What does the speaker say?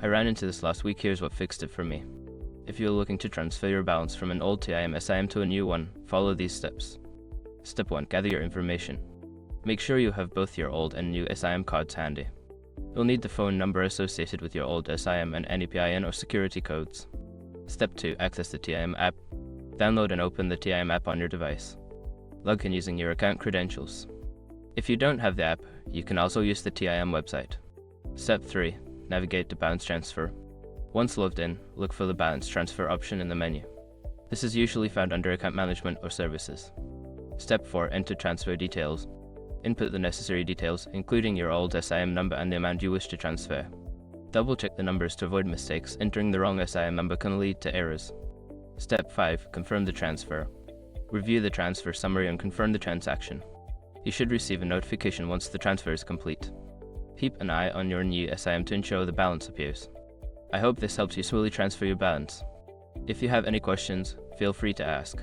I ran into this last week. Here's what fixed it for me. If you're looking to transfer your balance from an old TIM SIM to a new one, follow these steps. Step 1. Gather your information. Make sure you have both your old and new SIM cards handy. You'll need the phone number associated with your old SIM and any PIN or security codes. Step 2. Access the TIM app. Download and open the TIM app on your device. Log in using your account credentials. If you don't have the app, you can also use the TIM website. Step 3. Navigate to balance transfer. Once logged in, look for the balance transfer option in the menu. This is usually found under account management or services. Step 4. Enter transfer details. Input the necessary details, including your old SIM number and the amount you wish to transfer. Double check the numbers to avoid mistakes. Entering the wrong SIM number can lead to errors. Step 5. Confirm the transfer. Review the transfer summary and confirm the transaction. You should receive a notification once the transfer is complete. Keep an eye on your new SIM to ensure the balance appears. I hope this helps you smoothly transfer your balance. If you have any questions, feel free to ask.